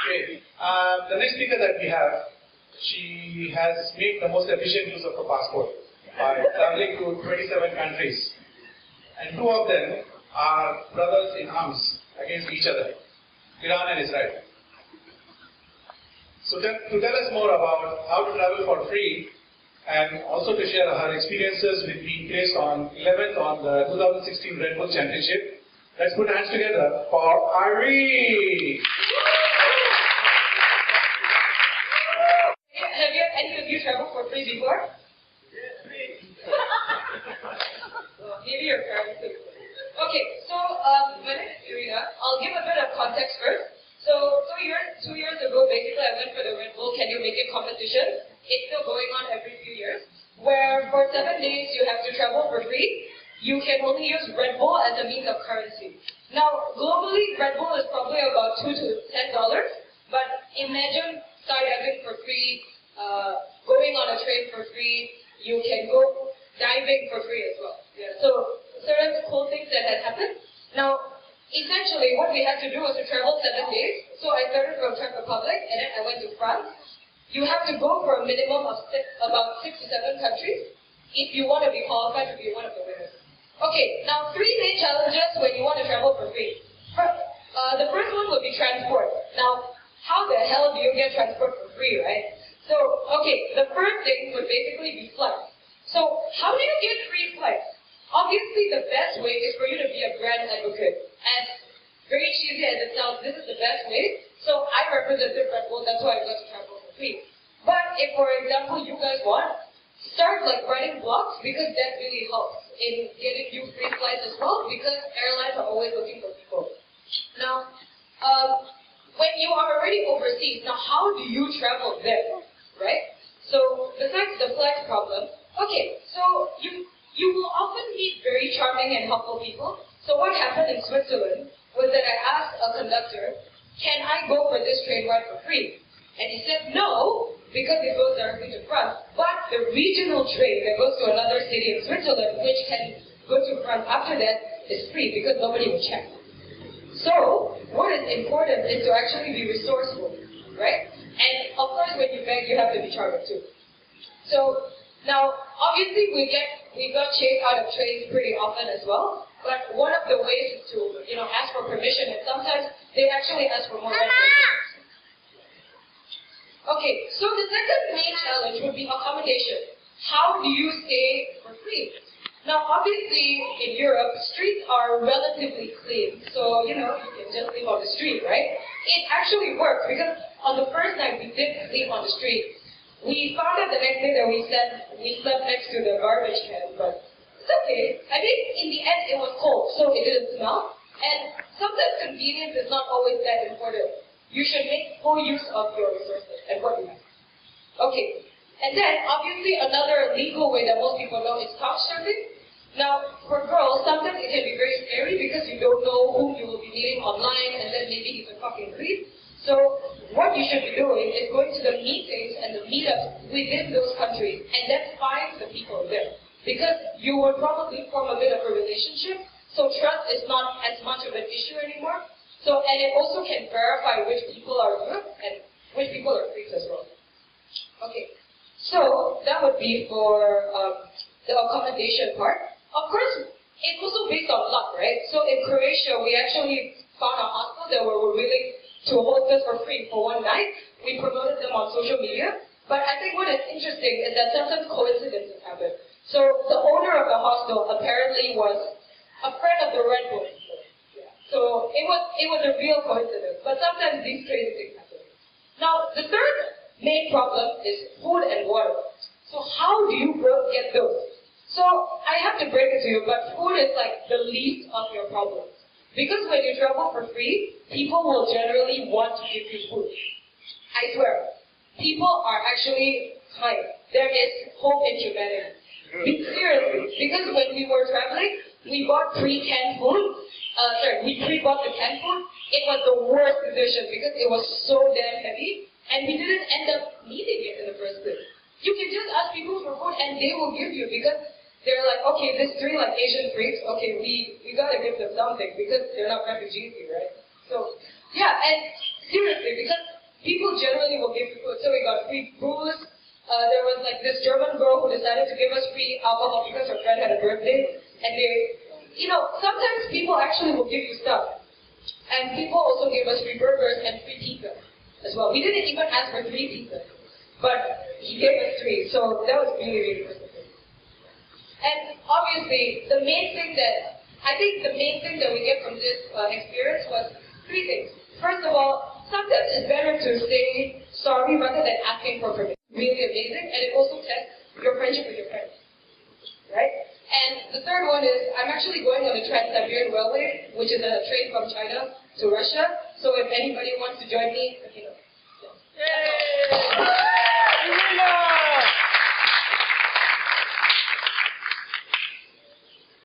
Okay. The next speaker that we have, she has made the most efficient use of her passport by traveling to 27 countries. And two of them are brothers in arms against each other, Iran and Israel. So to tell us more about how to travel for free and also to share her experiences with being placed on 11th on the 2016 Red Bull Championship, let's put hands together for Irina. Have any of you traveled for free before? Maybe your parents too. Okay, so my name is Irina. I'll give a bit of context first. So 2 years ago, basically, I went for the Red Bull Can You Make It competition. It's still going on every few years, where for 7 days you have to travel for free. You can only use Red Bull as a means of currency. Now, globally, Red Bull is probably about $2 to $10, but imagine skydiving for free, going on a train for free, you can go diving for free as well. Yeah. So, certain cool things that had happened. Now, essentially, what we had to do was to travel 7 days. So I started from Czech Republic, and then I went to France. You have to go for a minimum of about 6 to 7 countries if you want to be qualified to be one of the winners. Okay, now 3 main challenges when you want to travel for free. The first one would be transport. Now, how the hell do you get transport for free, right? So, okay, the first thing would basically be flights. So, how do you get free flights? Obviously, the best way is for you to be a brand advocate. And very cheesy as it sounds, this is the best way. So I represented Red Bull, that's why I got to travel for free. But if, for example, you guys want, start like writing blogs, because that really helps in getting you free flights as well, because airlines are always looking for people. Now, when you are already overseas, now how do you travel there, right? So besides the flight problem, okay, so you will often meet very charming and helpful people. So what happened in Switzerland was that I asked a conductor, can I go for this train ride for free? And he said no, because it goes directly to France. But the regional train that goes to another city in Switzerland, which can go to France after that, is free because nobody will check. So what is important is to actually be resourceful, right? And of course when you beg, you have to be charming too. So now, obviously we got chased out of trains pretty often as well. But one of the ways is to, ask for permission, and sometimes they actually ask for more recommendations. Okay, so the second main challenge would be accommodation. How do you stay for free? Now, obviously, in Europe, streets are relatively clean, so, you can just sleep on the street, right? It actually works, because on the first night we did sleep on the street. We found out the next day that we slept next to the garbage can, but it's okay. I think in the end it was cold, so it didn't smell. And sometimes convenience is not always that important. You should make full use of your resources and what you have. Okay. And then, obviously, another legal way that most people know is couch surfing. Now, for girls, sometimes it can be very scary because you don't know whom you will be meeting online, and then maybe he's a fucking creep. So, what you should be doing is going to the meetings and the meetups within those countries, and then find the people there. Because you will probably form a bit of a relationship, so trust is not as much of an issue anymore. So, and it also can verify which people are good and which people are creeps as well. Okay, so that would be for the accommodation part. Of course, it's also based on luck, right? So in Croatia, we actually found a hostel that were willing to host us for free for one night. We promoted them on social media. But I think what is interesting is that sometimes coincidences happen. So the owner of the hostel apparently was a friend of the Red Bull. So it was a real coincidence. But sometimes these crazy things happen. Now the third main problem is food and water. So how do you get those? So I have to break it to you, but food is like the least of your problems. Because when you travel for free, people will generally want to give you food. I swear. People are actually kind. There is hope in humanity. Seriously, because when we were traveling, we bought pre-canned food. We pre-bought the canned food. It was the worst decision because it was so damn heavy, and we didn't end up needing it in the first place. You can just ask people for food, and they will give you because they're like, okay, these three like Asian freaks, okay, we gotta give them something because they're not refugees here, right? So yeah, and seriously, because people generally will give you food. So we got free booze. There was like this German girl who decided to give us free alcohol because her friend had a birthday. And sometimes people actually will give you stuff. And people also gave us free burgers and free pizza as well. We didn't even ask for 3 pizza, but he gave us 3. So that was really, really good. And obviously, the main thing that we get from this experience was 3 things. First of all, sometimes it's better to say sorry rather than asking for permission. Really amazing, and it also tests your friendship with your friends, right? And the third one is, I'm actually going on the Trans-Siberian Railway, which is a train from China to Russia. So if anybody wants to join me, let me know. Yay!